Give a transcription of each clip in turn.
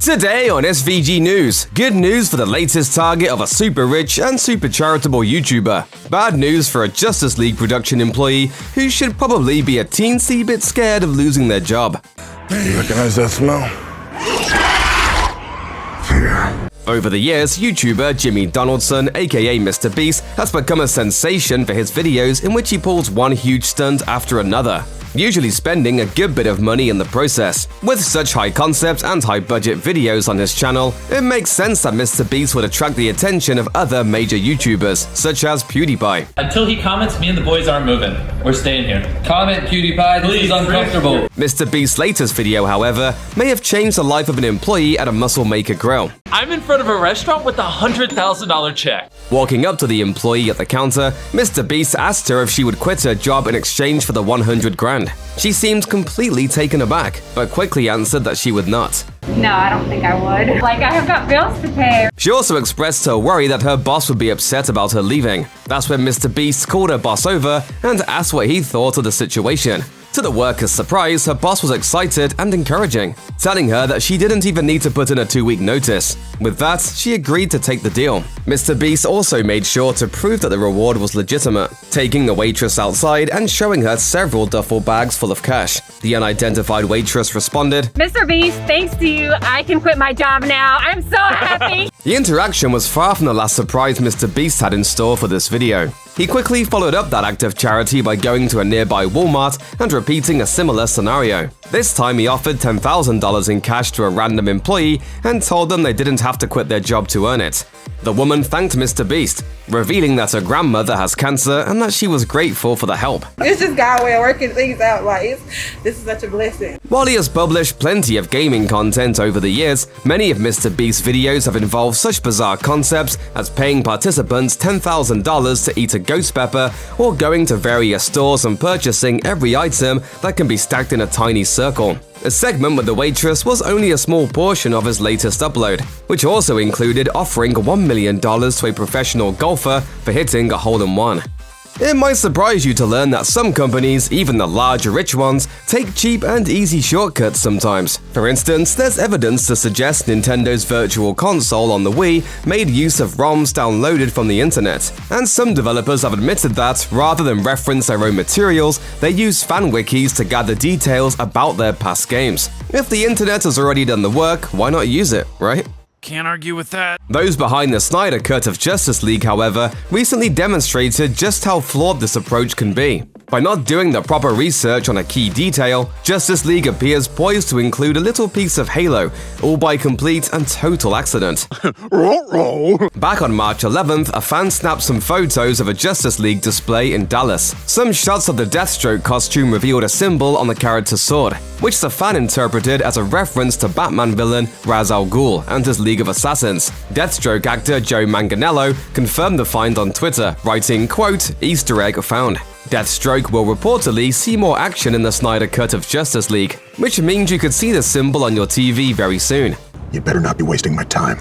Today on SVG News, good news for the latest target of a super rich and super charitable YouTuber. Bad news for a Justice League production employee who should probably be a teensy bit scared of losing their job. Hey, you recognize that smell? Fear. Over the years, YouTuber Jimmy Donaldson, aka Mr. Beast, has become a sensation for his videos in which he pulls one huge stunt after another, usually spending a good bit of money in the process. With such high concept and high budget videos on his channel, it makes sense that Mr. Beast would attract the attention of other major YouTubers, such as PewDiePie. Until he comments, me and the boys aren't moving. We're staying here. Comment, PewDiePie, this is uncomfortable. Mr. Beast's latest video, however, may have changed the life of an employee at a Muscle Maker grill. I'm in front of a restaurant with a $100,000 check. Walking up to the employee at the counter, Mr. Beast asked her if she would quit her job in exchange for the 100 grand. She seemed completely taken aback, but quickly answered that she would not. No, I don't think I would. Like, I have got bills to pay. She also expressed her worry that her boss would be upset about her leaving. That's when Mr. Beast called her boss over and asked what he thought of the situation. To the worker's surprise, her boss was excited and encouraging, telling her that she didn't even need to put in a 2-week notice. With that, she agreed to take the deal. Mr. Beast also made sure to prove that the reward was legitimate, taking the waitress outside and showing her several duffel bags full of cash. The unidentified waitress responded, Mr. Beast, thanks to you, I can quit my job now. I'm so happy. The interaction was far from the last surprise Mr. Beast had in store for this video. He quickly followed up that act of charity by going to a nearby Walmart and repeating a similar scenario. This time he offered $10,000 in cash to a random employee and told them they didn't have to quit their job to earn it. The woman thanked Mr. Beast, revealing that her grandmother has cancer and that she was grateful for the help. It's just God's way of working things out. Like, this is such a blessing. While he has published plenty of gaming content over the years, many of Mr. Beast's videos have involved such bizarre concepts as paying participants $10,000 to eat a ghost pepper or going to various stores and purchasing every item that can be stacked in a tiny circle. A segment with the waitress was only a small portion of his latest upload, which also included offering $1 million to a professional golfer for hitting a hole-in-one. It might surprise you to learn that some companies, even the large rich ones, take cheap and easy shortcuts sometimes. For instance, there's evidence to suggest Nintendo's Virtual Console on the Wii made use of ROMs downloaded from the internet, and some developers have admitted that, rather than reference their own materials, they use fan wikis to gather details about their past games. If the internet has already done the work, why not use it, right? Can't argue with that. Those behind the Snyder Cut of Justice League, however, recently demonstrated just how flawed this approach can be. By not doing the proper research on a key detail, Justice League appears poised to include a little piece of Halo, all by complete and total accident. Back on March 11th, a fan snapped some photos of a Justice League display in Dallas. Some shots of the Deathstroke costume revealed a symbol on the character's sword, which the fan interpreted as a reference to Batman villain Ra's al Ghul and his League of Assassins. Deathstroke actor Joe Manganiello confirmed the find on Twitter, writing, quote, "Easter egg found." Deathstroke will reportedly see more action in the Snyder Cut of Justice League, which means you could see the symbol on your TV very soon. You better not be wasting my time.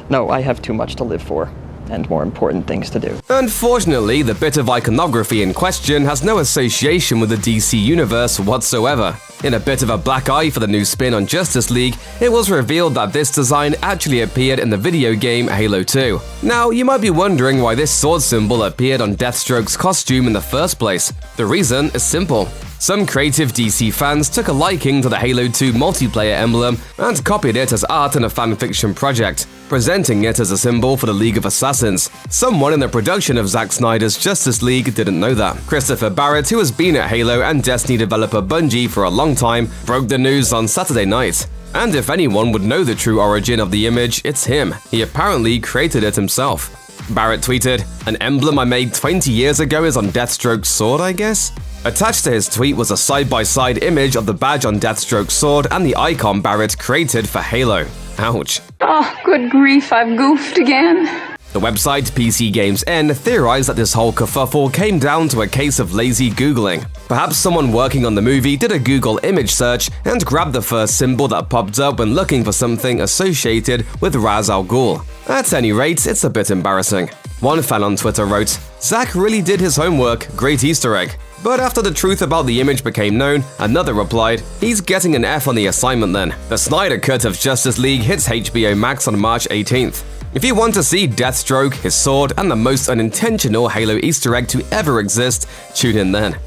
No, I have too much to live for, and more important things to do. Unfortunately, the bit of iconography in question has no association with the DC universe whatsoever. In a bit of a black eye for the new spin on Justice League, it was revealed that this design actually appeared in the video game Halo 2. Now, you might be wondering why this sword symbol appeared on Deathstroke's costume in the first place. The reason is simple. Some creative DC fans took a liking to the Halo 2 multiplayer emblem and copied it as art in a fanfiction project, presenting it as a symbol for the League of Assassins. Someone in the production of Zack Snyder's Justice League didn't know that. Christopher Barrett, who has been at Halo and Destiny developer Bungie for a long time, broke the news on Saturday night. And if anyone would know the true origin of the image, it's him. He apparently created it himself. Barrett tweeted, "An emblem I made 20 years ago is on Deathstroke's sword, I guess?" Attached to his tweet was a side-by-side image of the badge on Deathstroke's sword and the icon Barrett created for Halo. Ouch. Oh, good grief, I've goofed again. The website PC Games N theorized that this whole kerfuffle came down to a case of lazy Googling. Perhaps someone working on the movie did a Google image search and grabbed the first symbol that popped up when looking for something associated with Ra's al Ghul. At any rate, it's a bit embarrassing. One fan on Twitter wrote, "Zack really did his homework, great Easter egg." But after the truth about the image became known, another replied, "He's getting an F on the assignment then." The Snyder Cut of Justice League hits HBO Max on March 18th. If you want to see Deathstroke, his sword, and the most unintentional Halo Easter egg to ever exist, tune in then.